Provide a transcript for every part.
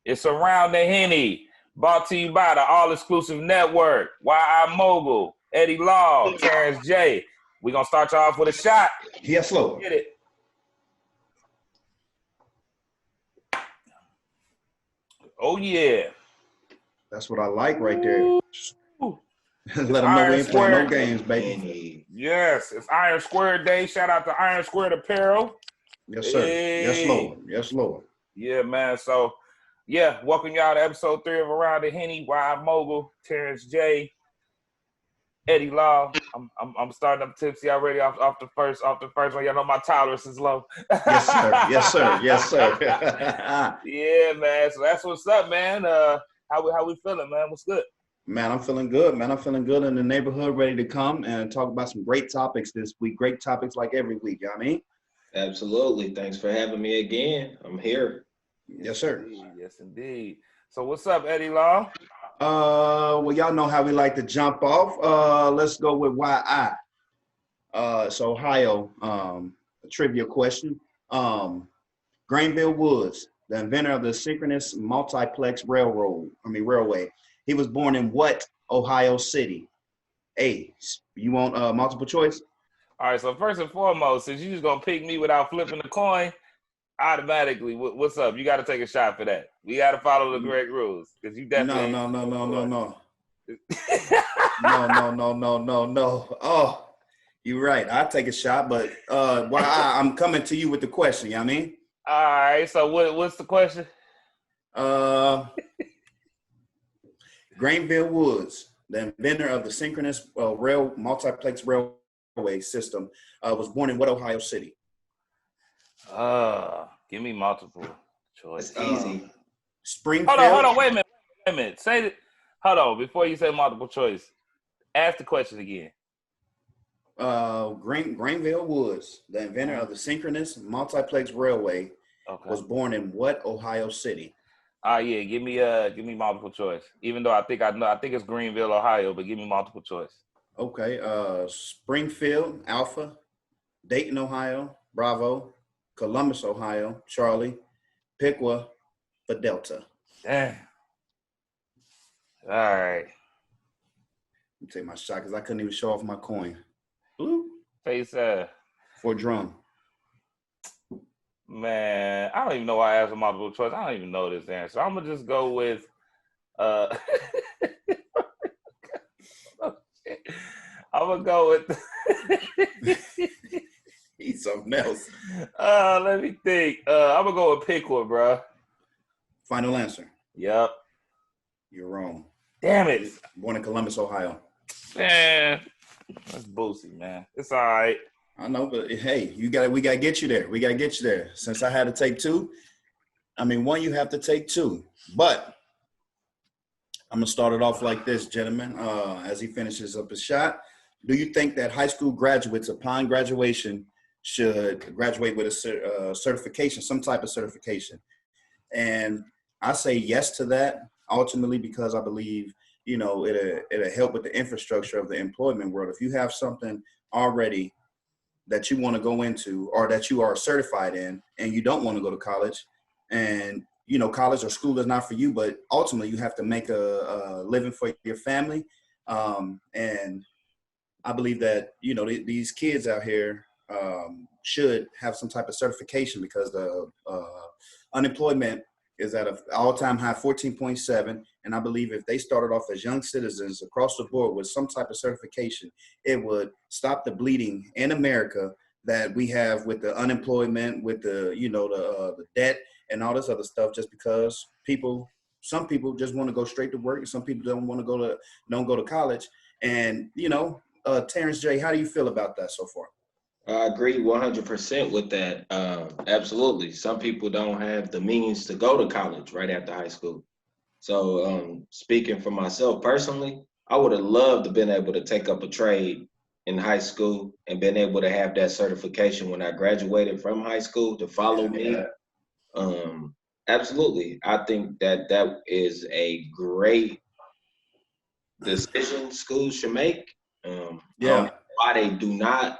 It's Around the Henny, brought to you by the all-exclusive network, Mogul, Eddie Law, Terrence J. We're going to start y'all off with a shot. Yes, Lord. Get it. Oh, yeah. That's what I like right there. Let them know we ain't playing no games, baby. Yes, it's Iron Square Day. Shout out to Iron Squared Apparel. Yes, sir. Hey. Yes, Lord. Yes, Lord. Yeah, man. So, yeah, welcome y'all to episode 3 of Around the Henny. Mogul, Terrence J, Eddie Law. I'm starting up tipsy already off the first one. Y'all know my tolerance is low. Yes, sir. Yes, sir. Yes, sir. Yeah, man. So that's what's up, man. How we feeling, man? What's good? Man, I'm feeling good, man. I'm feeling good in the neighborhood, ready to come and talk about some great topics this week. Great topics like every week, you know what I mean? Absolutely. Thanks for having me again. I'm here. Yes, sir. Yes, indeed. So what's up, Eddie Law? Well, y'all know how we like to jump off. Let's go with why I. It's Ohio, a trivia question. Granville Woods, the inventor of the synchronous multiplex railway. He was born in what Ohio city? A, you want multiple choice? All right, so first and foremost, since you're just going to pick me without flipping the coin, automatically, what's up? You got to take a shot for that. We got to follow the correct rules because you definitely. No. No. Oh, you're right. I'll take a shot, but I'm coming to you with the question, you know what I mean? All right, so what's the question? Granville Woods, the inventor of the synchronous multiplex railway system, was born in what Ohio city? Give me multiple choice. It's easy. Springfield. Hold on. Wait a minute. Say it. Hold on. Before you say multiple choice, ask the question again. Granville Woods, the inventor of the synchronous multiplex railway, was born in what Ohio city? Yeah. Give me multiple choice. Even though I think it's Greenville, Ohio, but give me multiple choice. Okay. Springfield, Alpha, Dayton, Ohio, Bravo, Columbus, Ohio, Charlie, Piqua, for Delta. Damn. All right. Let me take my shot because I couldn't even show off my coin. Ooh. Face for drum. Man, I don't even know why I asked for multiple choice. I don't even know this answer. I'm gonna just go with I'm gonna go with He's something else. Let me think. I'm gonna go with Piqua, bro. Final answer. Yep. You're wrong. Damn it. Born in Columbus, Ohio. Man, that's boozy, man. It's all right. I know, but hey, we gotta get you there. We gotta get you there. Since I had to take two, one, you have to take two. But I'm gonna start it off like this, gentlemen. As he finishes up his shot, do you think that high school graduates upon graduation should graduate with a certification, some type of certification? And I say yes to that, ultimately, because I believe, it'll help with the infrastructure of the employment world. If you have something already that you want to go into or that you are certified in and you don't want to go to college, and, college or school is not for you, but ultimately you have to make a living for your family. And I believe that, these kids out here should have some type of certification because the unemployment is at an all-time high, 14.7. And I believe if they started off as young citizens across the board with some type of certification, it would stop the bleeding in America that we have with the unemployment, with the, the debt and all this other stuff, just because some people just want to go straight to work and some people don't go to college. And, Terrence J., how do you feel about that so far? I agree 100% with that. Absolutely. Some people don't have the means to go to college right after high school. So speaking for myself personally, I would have loved to been able to take up a trade in high school and been able to have that certification when I graduated from high school to follow me. Absolutely. I think that is a great decision schools should make. Why they do not.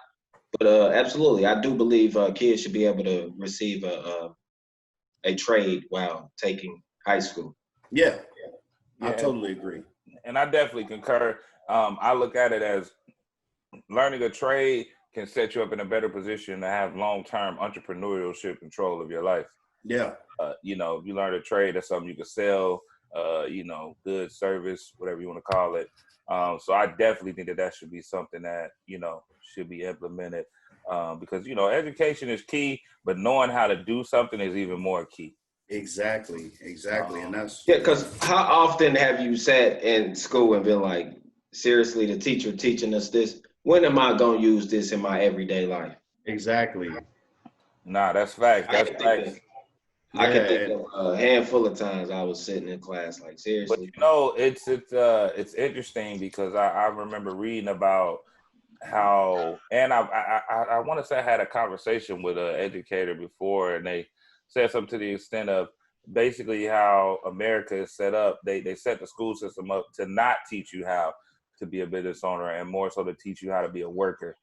But absolutely, I do believe kids should be able to receive a trade while taking high school. Yeah, I Yeah. totally agree. And I definitely concur. I look at it as learning a trade can set you up in a better position to have long-term entrepreneurship control of your life. Yeah, You know, if you learn a trade, that's something you can sell, you know, good service, whatever you want to call it. So I definitely think that should be something that, you know, should be implemented because, you know, education is key, but knowing how to do something is even more key. exactly. And that's Yeah, because how often have you sat in school and been like, seriously, the teacher teaching us this? When am I going to use this in my everyday life? exactly. Nah, that's facts. That's facts. I can think Yeah, of a handful of times I was sitting in class like, But seriously. you know, it's interesting because I remember reading about how, and I want to say I had a conversation with an educator before, and they said something to the extent of basically how America is set up. They set the school system up to not teach you how to be a business owner, and more so to teach you how to be a worker.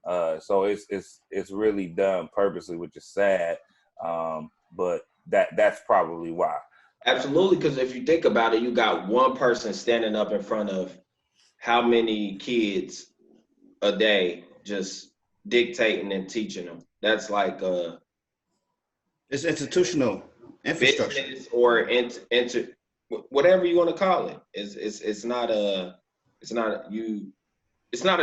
So it's really done purposely, which is sad. But that's probably why. Absolutely, because if you think about it, you got one person standing up in front of how many kids a day just dictating and teaching them. That's like it's institutional infrastructure. business or whatever you want to call it. It's not a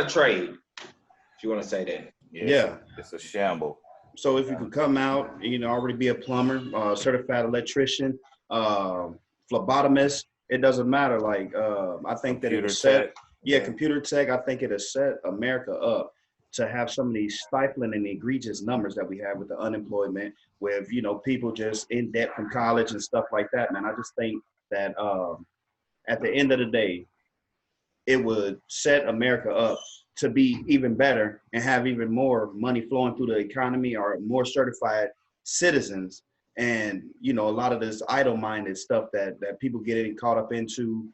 trade, if you want to say that. Yeah. It's a shamble. So if you could come out, you know, already be a plumber, certified electrician, phlebotomist, it doesn't matter. Like, I think that it Computer was set, tech. yeah, computer tech. I think it has set America up to have some of these stifling and egregious numbers that we have with the unemployment, with, you know, people just in debt from college and stuff like that, man. I just think that at the end of the day, it would set America up to be even better and have even more money flowing through the economy or more certified citizens. And, you know, a lot of this idle-minded stuff that people get caught up into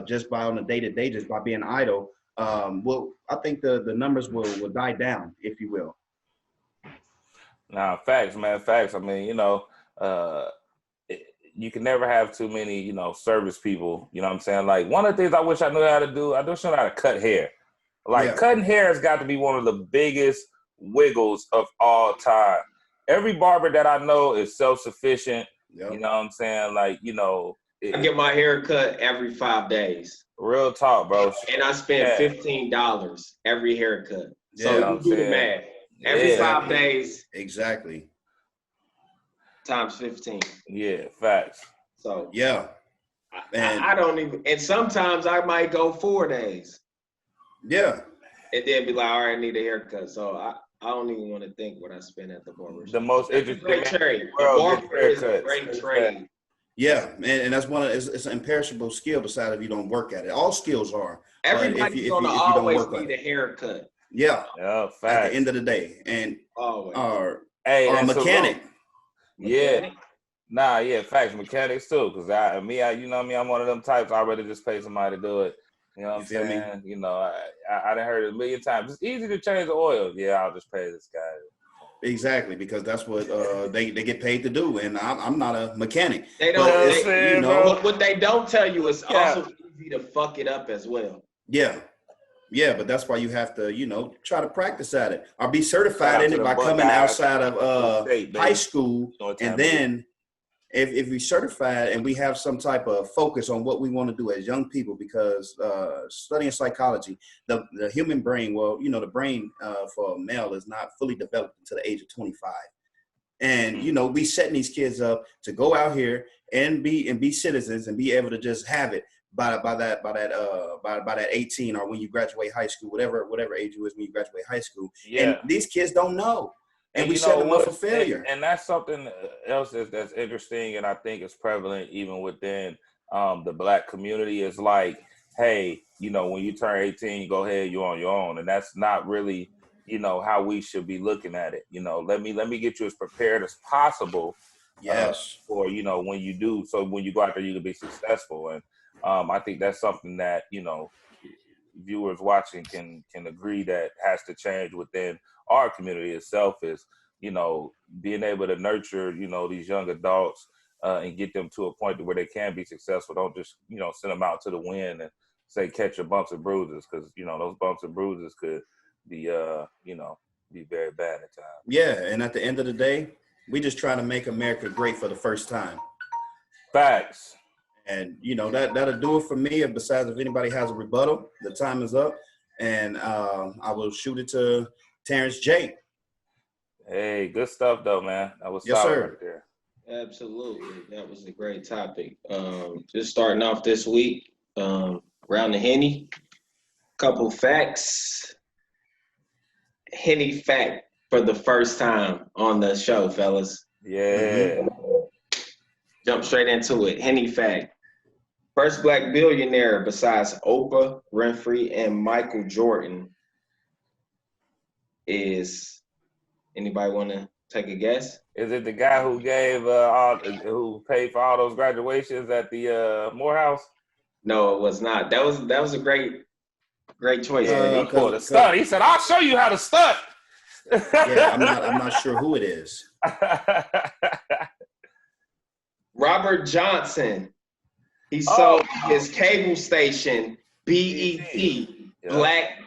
just by on a day-to-day, just by being idle. Well, I think the numbers will die down, if you will. Nah, facts, man, facts. I mean, you know, you can never have too many, you know, service people. You know what I'm saying? Like, one of the things I wish I knew how to do, I just know how to cut hair. Like, Yeah. cutting hair has got to be one of the biggest wiggles of all time. Every barber that I know is self-sufficient. Yep. You know what I'm saying? Like, you know. I get my hair cut every 5 days. Real talk, bro. And I spend $15 every haircut. So Yeah, you do the math. Every 5 days. Exactly. Times 15. Yeah, facts. So yeah. I don't even, and sometimes I might go 4 days. Yeah. And then be like, all right, I need a haircut. So I don't even want to think what I spend at the barber shop. The most interesting great trade. The barber is a great trade. Yeah, and that's it's an imperishable skill. Besides, if you don't work at it, all skills are. Everybody's gonna always need a haircut. Yeah. Yeah, facts. At the end of the day, and always. Or a mechanic. Yeah. Nah, yeah, facts. Mechanics too, because you know me, I'm one of them types. I'd rather just pay somebody to do it. You know what I'm saying? You know, I done heard it a million times. It's easy to change the oil. Yeah, I'll just pay this guy. Exactly, because that's what they get paid to do, and I'm not a mechanic. They don't. You know, what they don't tell you is also easy to fuck it up as well. Yeah. Yeah, but that's why you have to, you know, try to practice at it or be certified in it by coming outside of high school. And then if we certified and we have some type of focus on what we want to do as young people, because studying psychology, the human brain, well, you know, the brain for a male is not fully developed until the age of 25. And, you know, we setting these kids up to go out here and be citizens and be able to just have it by that 18 or when you graduate high school, whatever age you is when you graduate high school. Yeah. And these kids don't know. And we set them up for failure. And that's something else that's interesting, and I think it's prevalent even within the Black community. Is like, hey, you know, when you turn 18, you go ahead, you're on your own, and that's not really, you know, how we should be looking at it. You know, let me get you as prepared as possible. Yes. For, you know, when you do, so when you go out there, you can be successful. And I think that's something that, you know, viewers watching can agree that has to change within our community itself, is, you know, being able to nurture, you know, these young adults and get them to a point to where they can be successful. Don't just, send them out to the wind and say catch your bumps and bruises, because, those bumps and bruises could be, be very bad at times. Yeah, and at the end of the day, we just try to make America great for the first time. Facts. And, that'll do it for me. Besides, if anybody has a rebuttal, the time is up. And I will shoot it to Terrence J. Hey, good stuff, though, man. That was yes, solid sir. right there. Absolutely. That was a great topic. Just starting off this week, around the Henny, couple facts. Henny fact for the first time on the show, fellas. Yeah. Jump straight into it. Henny fact. First black billionaire besides Oprah Winfrey and Michael Jordan is, anybody want to take a guess? Is it the guy who gave who paid for all those graduations at the Morehouse? No, it was not. That was a great choice. He pulled a stunt. He said, "I'll show you how to stunt." Yeah, I'm not sure who it is. Robert Johnson. He sold his cable station, BET, Black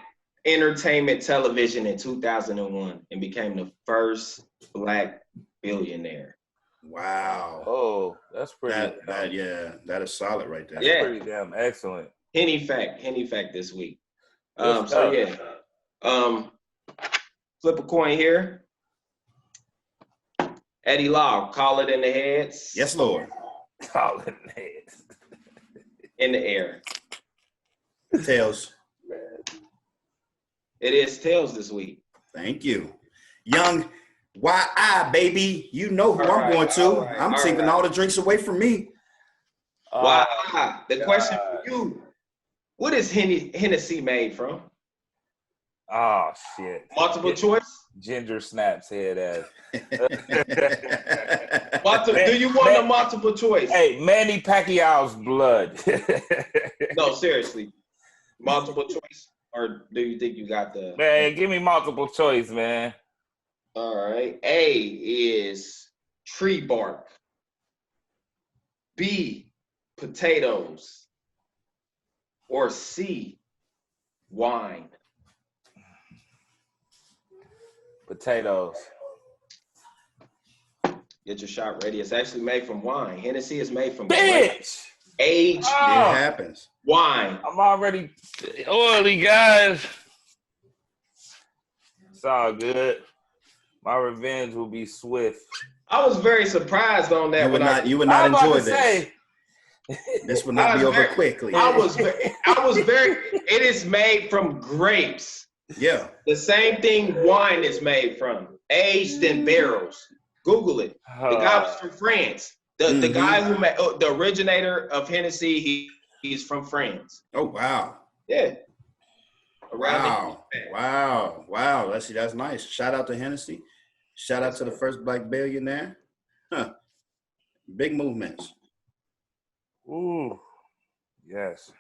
Entertainment Television, in 2001 and became the first black billionaire. Wow. Oh, that's pretty. That is solid right there. Yeah. Pretty damn excellent. Henny fact this week. Flip a coin here. Eddie Law, call it in the heads. Yes, Lord. Call it in the heads. In the air. Tails. It is tails this week. Thank you. Young YI, baby. You know who I'm going to. I'm taking all the drinks away from me. YI. The question for you, what is Hennessy made from? Oh, shit. Multiple choice? Ginger snaps head ass. Do you want a multiple choice? Hey, Manny Pacquiao's blood. No, seriously. Multiple choice? Or do you think you got the... Man, give me multiple choice, man. All right. A is tree bark. B, potatoes. Or C, wine. Potatoes. Get your shot ready. It's actually made from wine. Hennessy is made from Bitch! aged It happens. wine. I'm already oily, guys. It's all good. My revenge will be swift. I was very surprised on that. You would not enjoy this. This would not be over quickly. I was very. It is made from grapes. Yeah. The same thing wine is made from, aged in barrels. Google it. The guy was from France. The guy who made the originator of Hennessy, he's from France. Oh wow. Yeah. Wow. That's nice. Shout out to Hennessy. Shout out to the first black billionaire. Huh. Big movements. Ooh. Yes.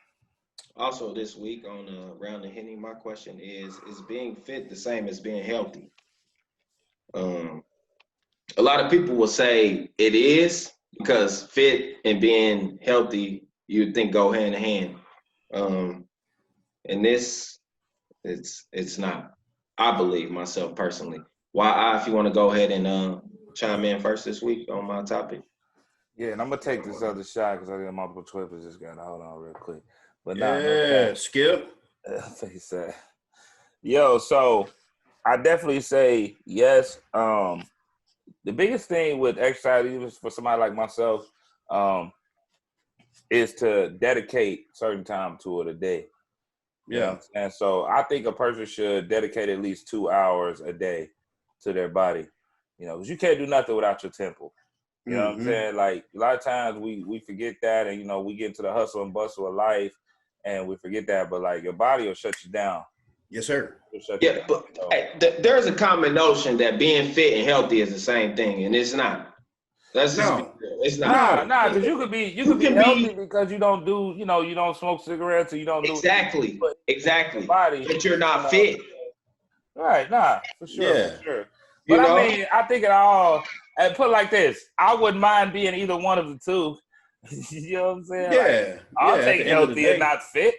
Also this week on Around the Henny, my question is being fit the same as being healthy? A lot of people will say it is, because fit and being healthy, you'd think go hand in hand. And this, it's not. I believe myself personally. If you want to go ahead and chime in first this week on my topic. Yeah, and I'm gonna take this other shot because I got multiple choice. Just gotta hold on real quick. But Skip. Face that. Yo, so I definitely say yes. The biggest thing with exercise, even for somebody like myself, is to dedicate certain time to it a day. Yeah. And so I think a person should dedicate at least 2 hours a day to their body. Because you can't do nothing without your temple. You know what I'm saying? Like, a lot of times we forget that, and, we get into the hustle and bustle of life, and we forget that. But, like, your body will shut you down. Yes, sir. Yeah, but there's a common notion that being fit and healthy is the same thing, and it's not. It's not. Nah, because you could be healthy because you don't do, you don't smoke cigarettes, or you don't do exactly. Body, but you're not fit. Right, nah, for sure, Yeah. for sure. But I mean, I think it all And put it like this, I wouldn't mind being either one of the two. You know what I'm saying? Yeah, Like, I'll at take the end of the healthy and day. not fit.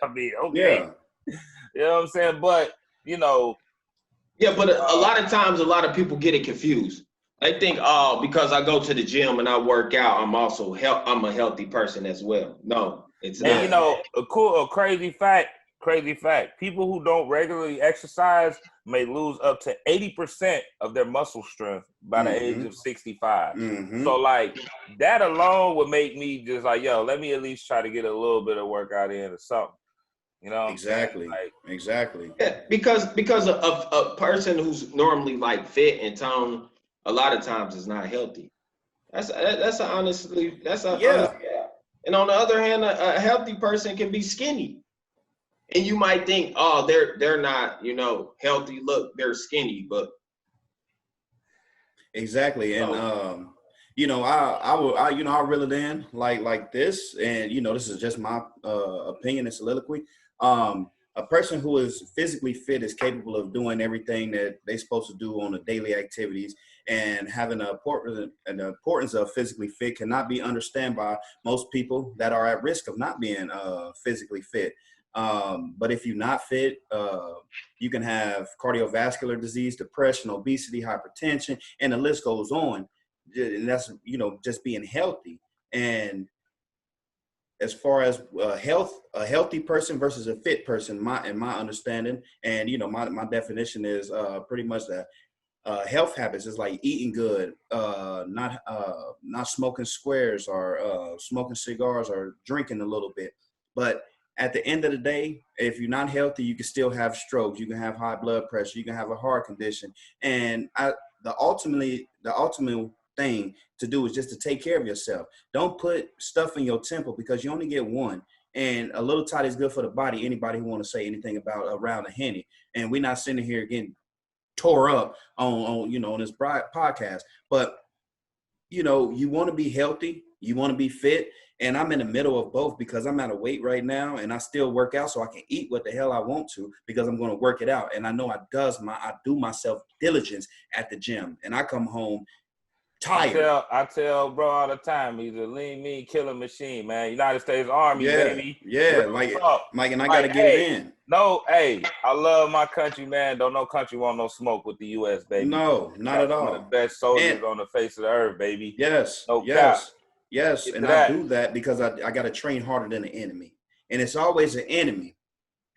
I mean, okay. Yeah. You know what I'm saying? But, you know. Yeah, but a lot of times, a lot of people get it confused. They think, oh, because I go to the gym and I work out, I'm a healthy person as well. No, it's And, not. you know, a crazy fact. People who don't regularly exercise may lose up to 80% of their muscle strength by the age of 65. So, like, that alone would make me just like, yo, let me at least try to get a little bit of workout in or something. You know what Exactly. I'm saying? Like, Exactly. Yeah, because a person who's normally like fit and toned, a lot of times is not healthy. That's a honestly that's a honest. Yeah. And on the other hand, a healthy person can be skinny. And you might think, oh, they're not, healthy. Look, they're skinny, but Exactly. And I reel it in like this, and this is just my opinion and soliloquy. A person who is physically fit is capable of doing everything that they're supposed to do on the daily activities, and having the importance of physically fit cannot be understood by most people that are at risk of not being physically fit. But if you're not fit, you can have cardiovascular disease, depression, obesity, hypertension, and the list goes on. And that's, just being healthy. And as far as a healthy person versus a fit person, in my understanding, and, my definition is pretty much that health habits is like eating good, not smoking squares or smoking cigars or drinking a little bit. But at the end of the day, if you're not healthy, you can still have strokes. You can have high blood pressure. You can have a heart condition. And the ultimate thing to do is just to take care of yourself. Don't put stuff in your temple because you only get one. And a little toddy is good for the body. Anybody who want to say anything about around a Henny. And we're not sitting here getting tore up on this podcast. But, you want to be healthy. You want to be fit. And I'm in the middle of both because I'm at a weight right now and I still work out so I can eat what the hell I want to because I'm going to work it out. And I know I do myself diligence at the gym, and I come home tired. I tell bro all the time, he's a lean, mean, killing machine, man. United States Army, baby. Yeah, Mike, and I got to get it in. No, I love my country, man. Don't no country want no smoke with the U.S., baby. No, not at all. One of the best soldiers on the face of the earth, baby. Yes, no cap. Yes, and I do that because I got to train harder than the enemy. And it's always an enemy.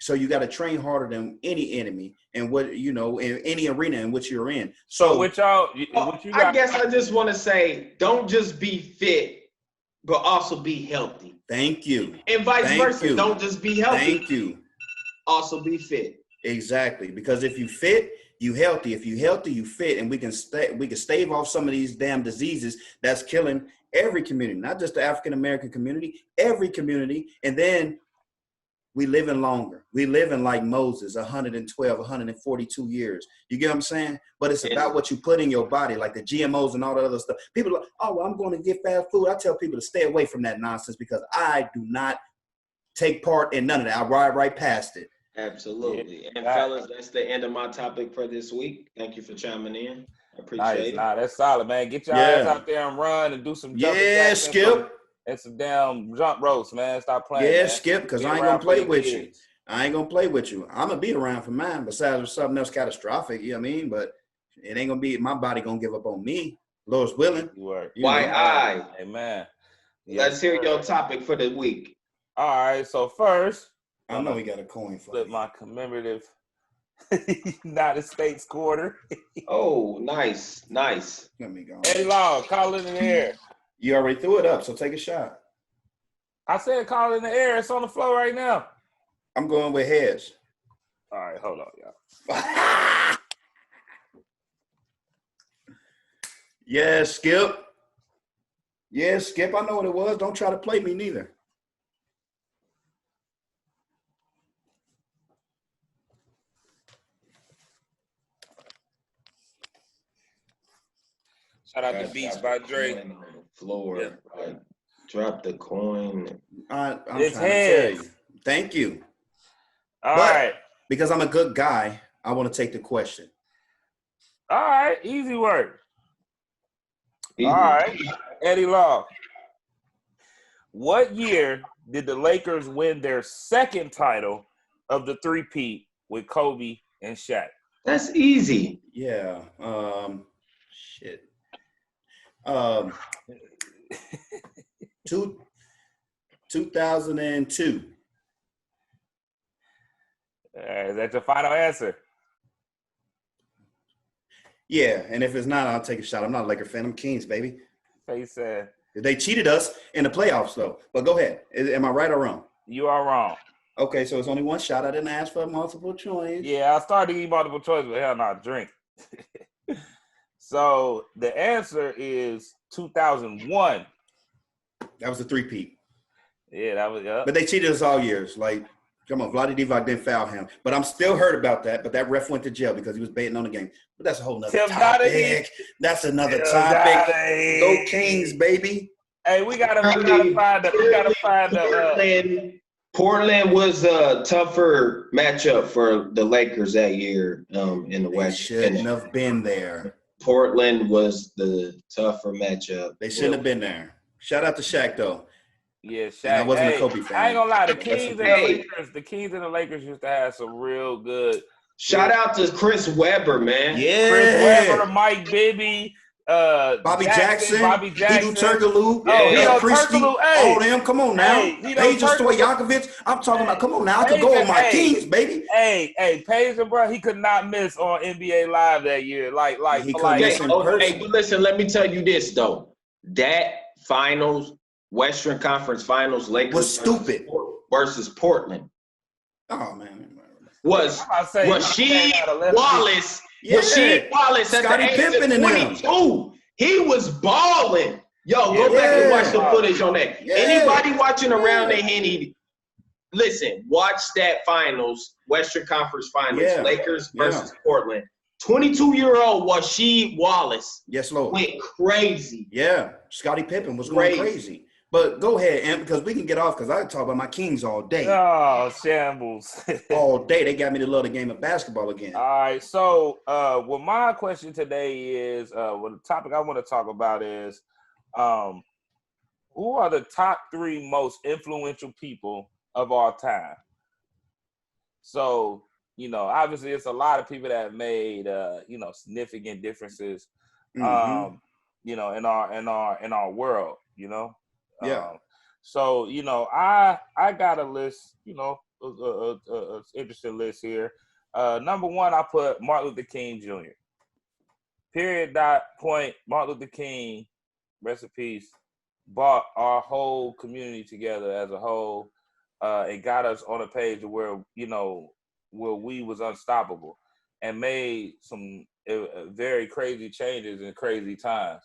So you got to train harder than any enemy and in any arena in which you're in. So what y'all, I guess I just want to say, don't just be fit, but also be healthy. Thank you. And vice versa. Don't just be healthy. Thank you. Also be fit. Exactly. Because if you fit, you healthy. If you healthy, you fit, and we can stave off some of these damn diseases that's killing every community, not just the African American community, every community. And then we living longer. We living like Moses, 112, 142 years. You get what I'm saying? But it's about what you put in your body, like the GMOs and all that other stuff. People are like, oh, well, I'm going to get fast food. I tell people to stay away from that nonsense because I do not take part in none of that. I ride right past it. Absolutely. And fellas, that's the end of my topic for this week. Thank you for chiming in. I appreciate it. Nah, that's solid, man. Get your ass out there and run and do some jumping jacks Skip. And some damn jump ropes, man. Stop playing. Yeah, man. Skip, because I ain't gonna play with you. I ain't gonna play with you. I'm gonna be around for mine, besides something else catastrophic, you know what I mean? But it ain't gonna be my body gonna give up on me. Lord's willing. Amen. Let's hear your topic for the week. All right, so first, I know we got a coin for flip my commemorative United States quarter. Oh, nice. Let me go. Eddie Law, call it in the air. You already threw it up, so take a shot. I said call it in the air. It's on the floor right now. I'm going with heads. All right, hold on, y'all. Yeah, Skip. Yeah, Skip, I know what it was. Don't try to play me neither. Shout out to Beats by Dre. Floor. Like, drop the coin. It's heads. Thank you. All right. Because I'm a good guy, I want to take the question. All right. Easy work. All right, Eddie Law. What year did the Lakers win their second title of the three-peat with Kobe and Shaq? That's easy. Yeah. Shit. 2002. Is that your final answer? Yeah, and if it's not, I'll take a shot. I'm not a Laker fan. I'm Kings, baby. He said. They cheated us in the playoffs, though. But go ahead. Am I right or wrong? You are wrong. Okay, so it's only one shot. I didn't ask for multiple choice. Yeah, I started to give you multiple choice, but hell no, drink. So the answer is 2001. That was a three-peat. Yeah, that was But they cheated us all years. Like, come on, Vlade Divac didn't foul him. But I'm still hurt about that. But that ref went to jail because he was baiting on the game. But that's a whole nother topic. That's another topic. Go Kings, baby. Hey, we gotta find the Portland was a tougher matchup for the Lakers that year in the West. Shouldn't have been there. Portland was the tougher matchup. They shouldn't have been there. Shout out to Shaq, though. Yeah, Shaq. And I wasn't a Kobe fan. I ain't gonna lie, the Kings and the Lakers used to have some real good. Shout out to Chris Webber, man. Yeah. Chris Webber, Mike Bibby, Bobby Jackson, Hedo Turkoglu, Turkoglu, all them. Come on now, Peja Stojakovic. I'm talking about. Come on now, I could go on my Kings, baby. Hey, Peja, bro, he could not miss on NBA Live that year. But listen, let me tell you this though. That finals, Western Conference Finals, Lakers was stupid versus Portland. Oh man, was Rasheed Wallace. Yeah. Rasheed Wallace at Scottie the age Pippen of 22. He was balling. Yo, go back and watch the footage on that. Yeah. Anybody watching around the Henny, listen, watch that finals, Western Conference Finals, Lakers versus Portland. 22-year-old Rasheed Wallace went crazy. Yeah, Scottie Pippen was going crazy. But go ahead, and because we can get off, because I can talk about my Kings all day. Oh, shambles. All day. They got me to love the game of basketball again. All right. So, well, my question today is, the topic I want to talk about is, who are the top 3 most influential people of all time? So, obviously it's a lot of people that have made, significant differences, in our world, Yeah. So, I got a list, interesting list here. Number 1, I put Martin Luther King Jr. Period. Point. Martin Luther King, rest in peace, brought our whole community together as a whole, and got us on a page where we was unstoppable, and made some very crazy changes in crazy times.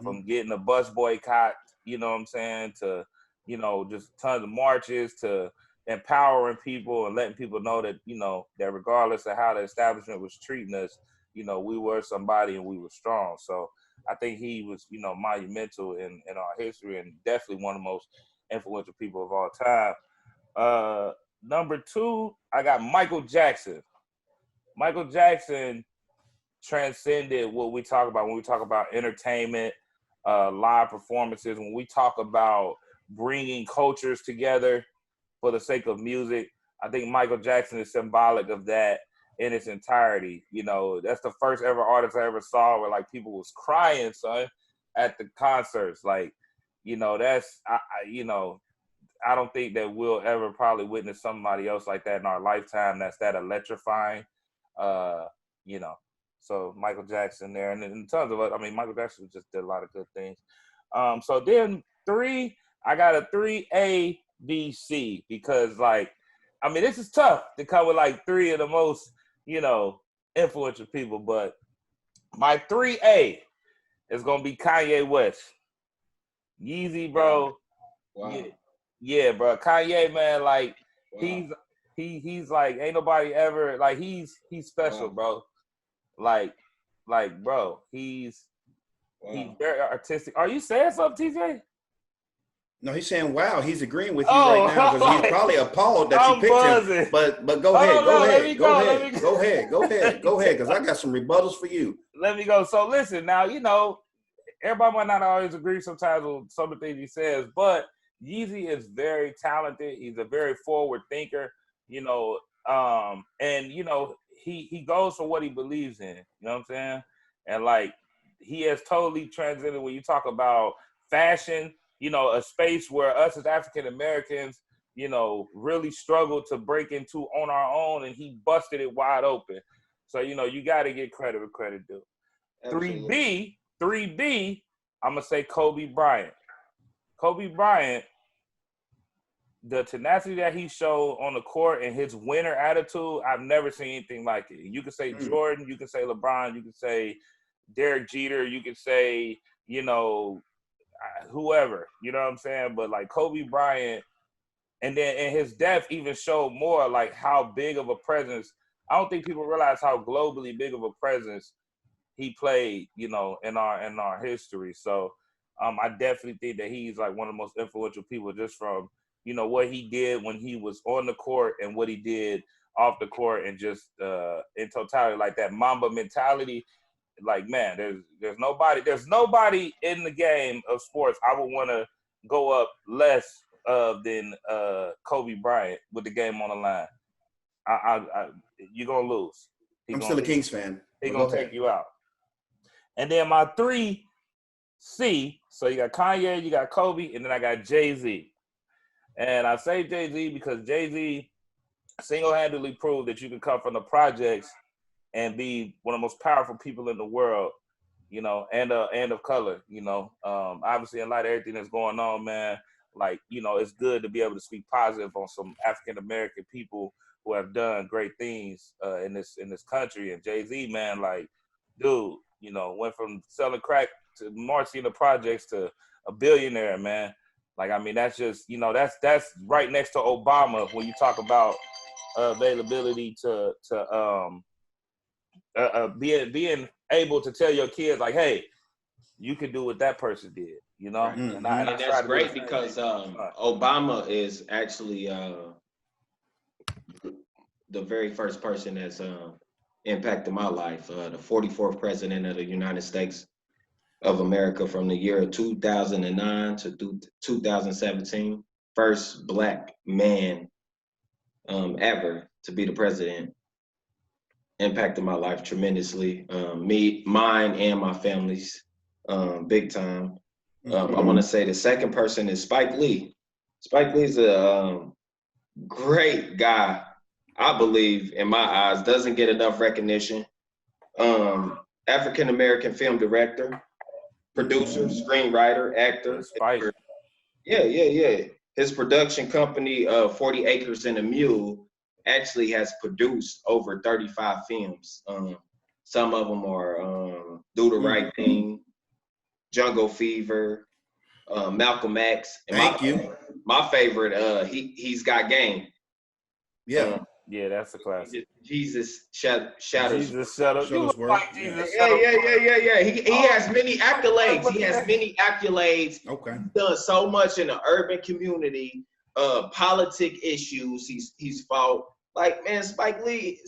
From getting a bus boycott, to, just tons of marches, to empowering people and letting people know that, that regardless of how the establishment was treating us, we were somebody and we were strong. So I think he was, monumental in our history, and definitely one of the most influential people of all time. Number 2, I got Michael Jackson. Michael Jackson transcended what we talk about when we talk about entertainment, live performances, when we talk about bringing cultures together for the sake of music. I think Michael Jackson is symbolic of that in its entirety. That's the first ever artist I ever saw where people was crying, son, at the concerts. That's I don't think that we'll ever probably witness somebody else like that in our lifetime. That's that electrifying, So Michael Jackson there, and in terms of, Michael Jackson just did a lot of good things. So then 3, I got a 3 A, B, C, because this is tough to come with 3 of the most, influential people, but my 3A is gonna be Kanye West. Yeezy, bro. Wow. Yeah, bro. Kanye, man, he's ain't nobody ever he's special, bro. Bro, he's very artistic. Are you saying something, TJ? No, he's saying, wow, he's agreeing with you right now because he's probably appalled that you picked him. But go ahead, go ahead, because I got some rebuttals for you. Let me go. So listen, now, everybody might not always agree sometimes with some of the things he says, but Yeezy is very talented. He's a very forward thinker, you know, and you know, he goes for what he believes in. You know what I'm saying? And like he has totally transcended when you talk about fashion, you know, a space where us as African Americans, you know, really struggled to break into on our own, and he busted it wide open. So, you know, you got to get credit where credit due. Absolutely. 3B, I'm going to say Kobe Bryant. Kobe Bryant, the tenacity that he showed on the court and his winner attitude, I've never seen anything like it. You can say Jordan, you can say LeBron, you can say Derek Jeter, you can say, you know, whoever, you know what I'm saying? But like Kobe Bryant, and then in his death even showed more like how big of a presence. I don't think people realize how globally big of a presence he played, you know, in our history. So I definitely think that he's like one of the most influential people just from, you know, what he did when he was on the court and what he did off the court, and just in totality, like that Mamba mentality. Like, man, there's nobody in the game of sports I would want to go up less than Kobe Bryant with the game on the line. You're gonna lose. I'm still a Kings fan. He's gonna take you out. And then my 3C, so you got Kanye, you got Kobe, and then I got Jay-Z. And I say Jay-Z because Jay-Z single-handedly proved that you can come from the projects and be one of the most powerful people in the world, you know, and of color, you know. Obviously, in light of everything that's going on, man, like, you know, it's good to be able to speak positive on some African-American people who have done great things in this country. And Jay-Z, man, like, dude, you know, went from selling crack to marching the projects to a billionaire, man. Like, I mean, that's just, you know, that's right next to Obama when you talk about availability to being able to tell your kids, like, hey, you can do what that person did, you know? Right. And that's great because Obama is actually the very first person that's impacted my life, the 44th president of the United States of America from the year 2009 to 2017. First Black man ever to be the president. Impacted my life tremendously. Mine and my family's big time. I want to say the second person is Spike Lee. Spike Lee's a great guy, I believe, in my eyes, doesn't get enough recognition. African-American film director, producer, screenwriter, actor. Spike. Yeah. His production company, 40 Acres and a Mule, actually has produced over 35 films. Some of them are Do the Right Thing, Jungle Fever, Malcolm X. And my favorite, He's Got Game. Yeah. Yeah, that's a classic. Jesus Shadows. Jesus Shadows. You look like Jesus Yeah. He has many accolades. He has many accolades. Okay. He's done so much in the urban community. Politic issues he's fought. Like, man, Spike Lee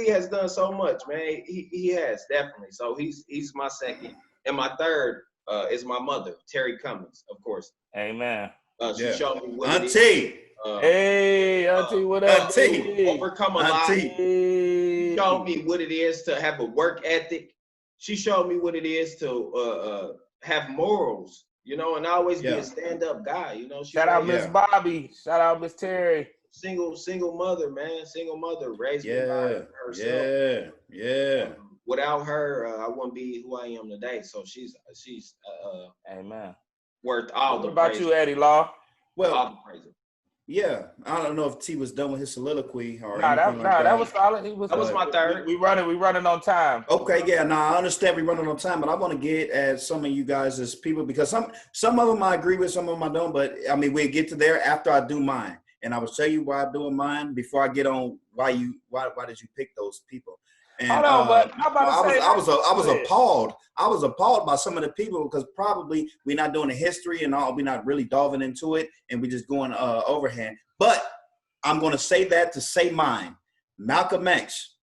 has done so much, man. He has, definitely. So he's my second. And my third is my mother, Terry Cummings, of course. Amen. She showed me what Auntie. Hey, Auntie, what up? Auntie. Overcome a lot. She showed me what it is to have a work ethic. She showed me what it is to have morals, you know, and always be a stand-up guy, you know. Shout out Miss Bobby. Shout out Miss Terry. Single mother, man. Single mother raised me by herself. Yeah. Without her, I wouldn't be who I am today. So she's amen. Worth all the praise. What about you, Eddie Law? Well, all the praise. Yeah, I don't know if T was done with his soliloquy or that was solid. That was my third. We running on time. Okay, yeah, I understand we running on time, but I want to get at some of you guys as people because some of them I agree with, some of them I don't. But I mean, we'll get to there after I do mine, and I will tell you why I'm doing mine before I get on why did you pick those people. And hold on, but I was appalled. I was appalled by some of the people because probably we're not doing the history and all. We're not really delving into it, and we're just going overhand. But I'm going to say that to say mine. Malcolm X,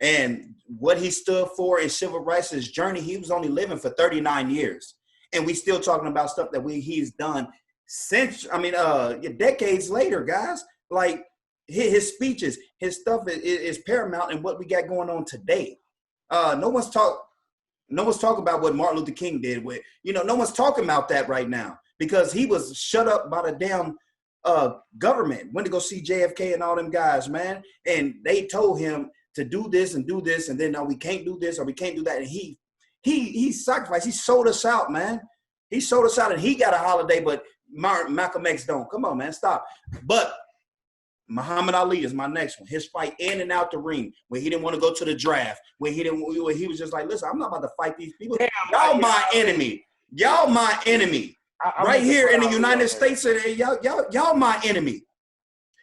And what he stood for in civil rights, his journey, he was only living for 39 years. And we still talking about stuff that he's done decades later, guys. Like his speeches, his stuff is paramount in what we got going on today. No one's talking about what Martin Luther King did with, no one's talking about that right now because he was shut up by the damn government. Went to go see JFK and all them guys, man. And they told him to do this, and then no, we can't do this or we can't do that. And he sacrificed. He sold us out, man. He sold us out, and he got a holiday, but Malcolm X don't. Come on, man, stop. But Muhammad Ali is my next one. His fight in and out the ring, when he didn't want to go to the draft, when he was just like, listen, I'm not about to fight these people. Y'all my enemy. Y'all my enemy. Right here in the United States, y'all my enemy.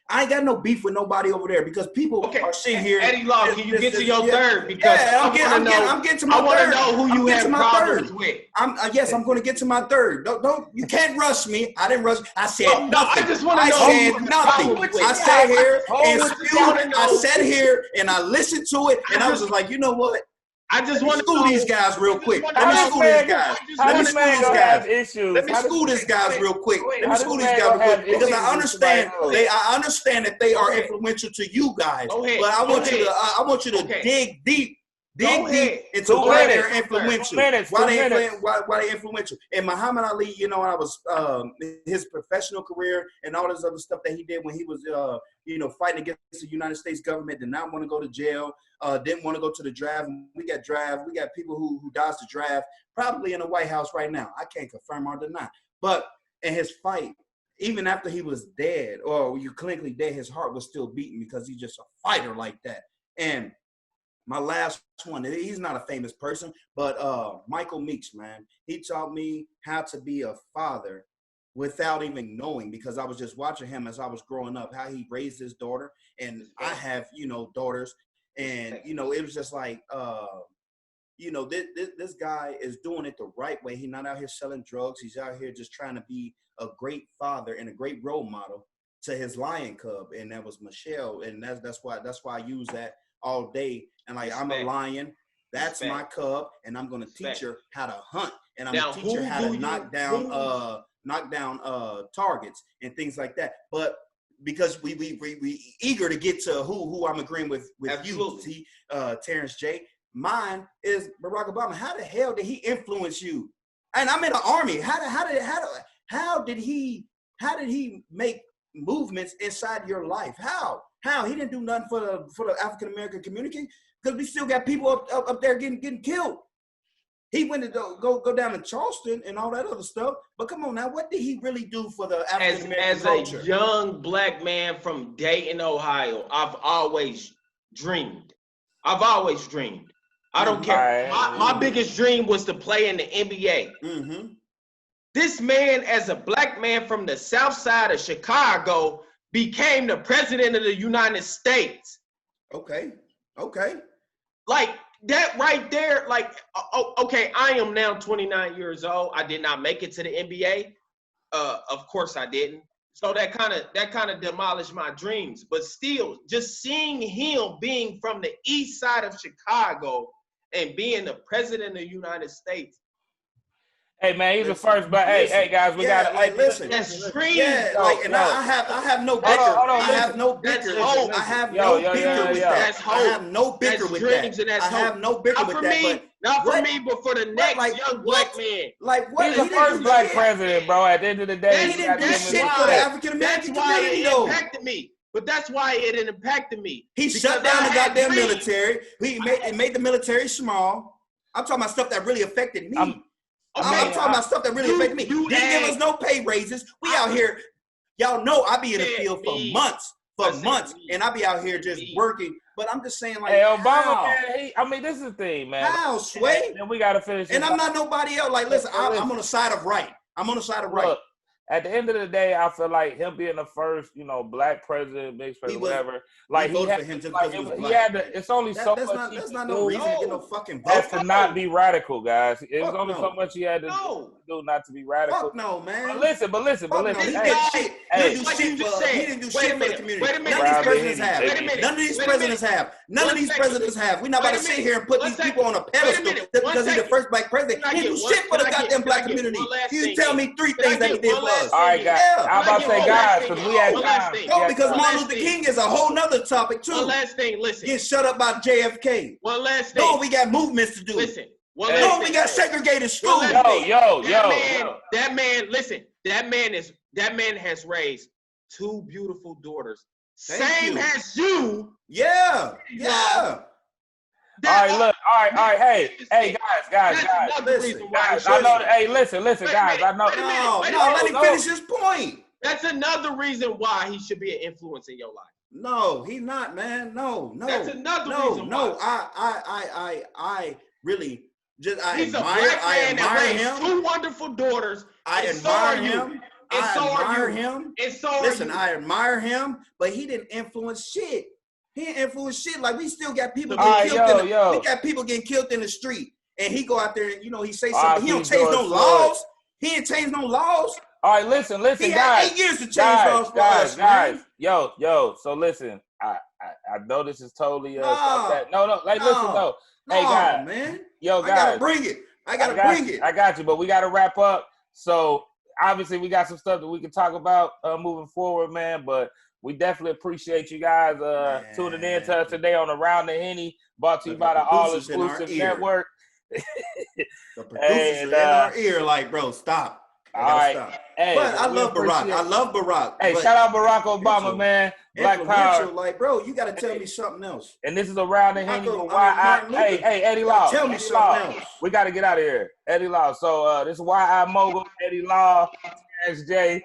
I ain't got no beef with nobody over there because people are sitting here. Eddie Law, can you get to your third? Because I'm getting to my third. I want to know who you have problems with. Yes, I'm going to get to my third. Don't you can't rush me. I didn't rush. I said nothing. I just want to know. I said nothing. I sat here and spewed. I sat here and I listened to it, and I was just like, you know what? I just want to school these guys real quick. Let me school these guys. Let me school these guys. Let me school these guys real quick. Let me school these guys real quick because I understand that they are influential to you guys. But I want you to dig deep into why they're influential. Why they influential. And Muhammad Ali, I was his professional career and all this other stuff that he did when he was fighting against the United States government, did not want to go to jail, didn't want to go to the draft. We got people who dodged the draft, probably in the White House right now. I can't confirm or deny. But in his fight, even after he was dead, or you clinically dead, his heart was still beating because he's just a fighter like that. And my last one, he's not a famous person, but Michael Meeks, man. He taught me how to be a father without even knowing, because I was just watching him as I was growing up, how he raised his daughter. And I have, daughters. And, it was just like, this guy is doing it the right way. He's not out here selling drugs. He's out here just trying to be a great father and a great role model to his lion cub. And that was Michelle. And that's why I use that all day. And like, I'm a lion. That's my cub. And I'm going to teach her how to hunt. And I'm going to teach her how to knock down targets and things like that. But because we eager to get to who I'm agreeing with you, Terrence J. Mine is Barack Obama. How the hell did he influence you? And I'm in the army. How did he make movements inside your life? How he didn't do nothing for the African American community, because we still got people up there getting killed. He went to go down to Charleston and all that other stuff. But come on now, what did he really do for the African American culture? As a young black man from Dayton, Ohio, I've always dreamed. I don't care. My biggest dream was to play in the NBA. Mm-hmm. This man, as a black man from the south side of Chicago, became the president of the United States. Okay. Like, that right there, like, okay, I am now 29 years old. I did not make it to the NBA. Of course I didn't. So that kind of demolished my dreams. But still, just seeing him being from the east side of Chicago and being the president of the United States. Hey man, he's the first black. Hey guys, we got to listen. That's dreams. Yeah, and I have no bicker. I have no bicker. I have no bicker with that. I have no bicker with that. I have no bicker with that. Not for me, but for the next young black man. Like what? He's the first black president, bro. At the end of the day, he didn't do shit for the African American community, though. That's why it impacted me. But that's why it impacted me. He shut down the goddamn military. He made the military small. I'm talking about stuff that really affected me. I'm talking about stuff that really affected me. Didn't give us no pay raises. We out here, y'all know I be in the field for months, and I be out here just working. But I'm just saying, like, hey, Obama, man, this is the thing, man. How, Sway? And we got to finish. And I'm not nobody else. Like, listen, I'm on the side of right. Look, at the end of the day, I feel like him being the first, black president, mixed president, whatever. Like he had to. It's only so much. That's not no reason to get no fucking vote. That's to not be radical, guys. It was only so much he had to do not to be radical. Fuck no, man. But listen. He didn't do shit for the community. None of these presidents have. None of these presidents have. We're not about to sit here and put these people on a pedestal because he's the first black president. He do shit for the goddamn black community. You tell me 3 things that he did for us. All right, guys. I'm about to say, guys, because we had time. No, because Martin Luther King is a whole nother topic too. One last thing, listen. Get shut up by JFK. One last thing. No, we got movements to do. Listen. No, we got segregated schools. That man has raised 2 beautiful daughters. Same as you. Yeah. All right, hey, guys. Listen, I know. Hey, listen, guys. I know. No, let him finish his point. That's another reason why he should be an influence in your life. No, he's not, man. No. That's another reason why. I really just He's admire that him. 2 wonderful daughters. I admire him. Listen, I admire him, but he didn't influence shit. He didn't influence shit. Like, we still got people getting killed. We got people getting killed in the street, and he go out there and he say something. He don't change no laws. He ain't change no laws. All right, listen, he guys. Had 8 years to change laws for us, guys. Man. Yo. So listen, I know this is totally listen though. Hey guys, man. Yo, guys. I gotta bring it. I got you, but we gotta wrap up. So obviously we got some stuff that we can talk about moving forward, man. But we definitely appreciate you guys tuning in to us today on Around the Henny, brought to you by the All Exclusive Network. The producers are in our ear, like, bro, stop. All right. Stop. Hey, but I love Barack. Hey, shout out Barack Obama, man. Black Power. Like, bro, you got to tell me something else. And this is Around the Henny. Hey, Eddie Law. Tell me something else. We got to get out of here. Eddie Law. So this is Mogul, Eddie Law, SJ,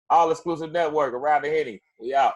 All Exclusive Network, Around the Henny. We out.